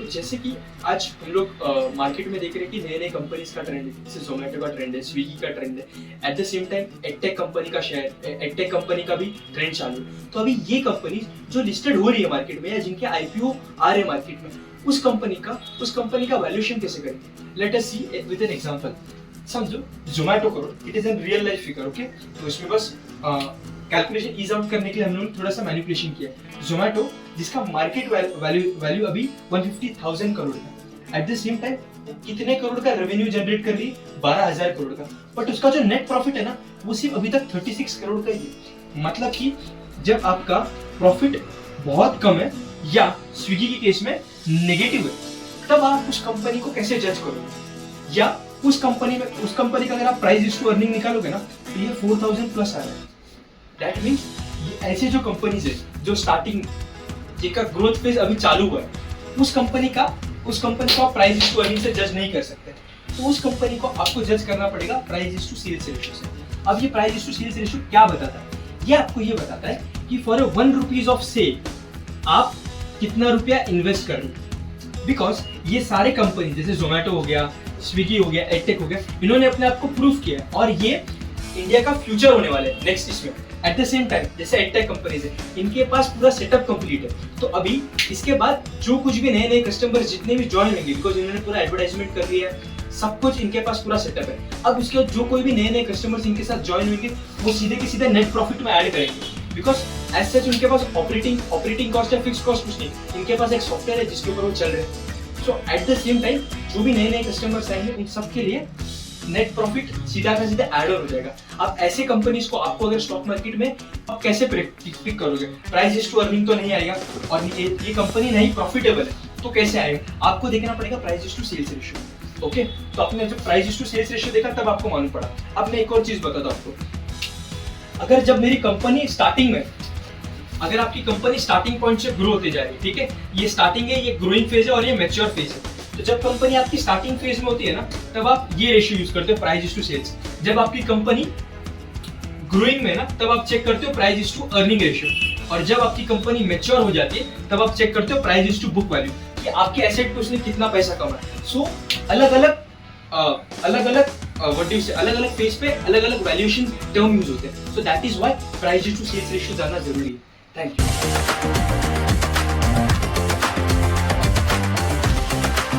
तो जैसे कि आज हम लोग मार्केट में देख रहे हैं कि नए नए कंपनीज का ट्रेंड है, जैसे जोमेटो का ट्रेंड है, स्विगी का ट्रेंड है। At the same time edtech company का एडटेक कंपनी का भी ट्रेंड चालू है। तो अभी ये कंपनी जो लिस्टेड हो रही है मार्केट में या जिनके आईपीओ आ रहे हैं मार्केट में, उस कंपनी का वैल्यूएशन कैसे करेंगे? Let us see with an example. समझो जोमेटो करो, it is an real life figure, okay. तो इसमें बस कैलकुलेशन ईज आउट करने के लिए हम लोगों ने थोड़ा सा मैनिपुलेशन किया है। जोमेटो जिसका मार्केट वैल्यू अभी 150,000 करोड़ है, एट द सेम टाइम कितने करोड़ का रेवेन्यू जनरेट कर रही? 12,000 करोड़ का। बट उसका जो नेट प्रॉफिट है ना, वो सिर्फ अभी तक 36 करोड़ का ही है। मतलब कि जब आपका प्रॉफिट बहुत कम है या स्विगी के केस में नेगेटिव है, तब आप उस कंपनी को कैसे जज करोगे? या उस कंपनी का अगर आप प्राइस इज टू अर्निंग निकालोगे ना, तो ये 4,000 प्लस आ रहा है। दैट मीन्स ऐसे जो कंपनीज है जो स्टार्टिंग जिनका ग्रोथ फेज अभी चालू हुआ है, उस कंपनी का आप प्राइस इज टू अर्निंग से जज नहीं कर सकते। तो उस कंपनी को आपको जज करना पड़ेगा price is to sales ratio से। अब ये price is to sales ratio क्या बताता है? ये आपको ये बताता है कि for a 1 rupees of sale आप कितना रुपया इन्वेस्ट कर रहे हो। बिकॉज ये सारे कंपनी जैसे जोमेटो हो गया, स्विगी हो गया, एडटेक हो गया, इन्होंने अपने आप को प्रूव किया है और ये इंडिया का फ्यूचर होने वाले हैं नेक्स्ट इसमें। एट द सेम टाइम जैसे एडटेक कंपनीज है, इनके पास पूरा सेटअप कंप्लीट है। तो अभी इसके बाद जो कुछ भी नए नए कस्टमर जितने भी ज्वाइन होंगे, बिकॉज इन्होंने पूरा एडवर्टाइजमेंट कर लिया है, सब कुछ इनके पास पूरा सेटअप है। अब उसके बाद जो कोई भी नए नए कस्टमर्स इनके साथ ज्वाइन होंगे, वो सीधे के सीधे नेट प्रॉफिट में ऐड करेंगे। बिकॉज एज सच उनके पास ऑपरेटिंग कॉस्ट या फिक्स कॉस्ट कुछ नहीं, इनके पास एक सॉफ्टवेयर है जिसके ऊपर वो चल रहे हैं। सो एट द सेम टाइम जो भी नए नए कस्टमर्स आएंगे, उन सबके लिए नेट प्रॉफिट सीधा का सीधा ऐड ऑन हो जाएगा। अब ऐसे कंपनीज को आपको अगर स्टॉक मार्केट में आप कैसे पिक करोगे? प्राइस इज टू अर्निंग तो नहीं आएगा, और ये कंपनी नहीं प्रॉफिटेबल है तो कैसे आएगा? आपको देखना पड़ेगा price is to sales ratio. Okay, तो आपने जब price is to sales ratio देखा तब आपको मालूम पड़ा। अब मैं एक और चीज बताता हूं आपको। अगर जब मेरी कंपनी स्टार्टिंग में, अगर आपकी कंपनी स्टार्टिंग पॉइंट से ग्रो होते जा रही है, ठीक है, ये स्टार्टिंग है, ये ग्रोइंग फेज है और ये मैच्योर फेज है। तो जब कंपनी आपकी स्टार्टिंग फेज में होती है ना, तब आप ये रेशियो यूज करते हो प्राइस इज टू सेल्स। जब आपकी कंपनी ग्रोइंग में ना, तब आप चेक करते हो price is to earning ratio. और जब आपकी कंपनी मैच्योर हो जाती है, तब आप चेक करते हो price is to book value, कि आपके एसेट पे उसने कितना पैसा कमाया। सो अलग अलग फेज पे अलग अलग वैल्यूएशन टर्म यूज होते हैं। So that is why price is to sales ratio जानना जरूरी है। Thank you.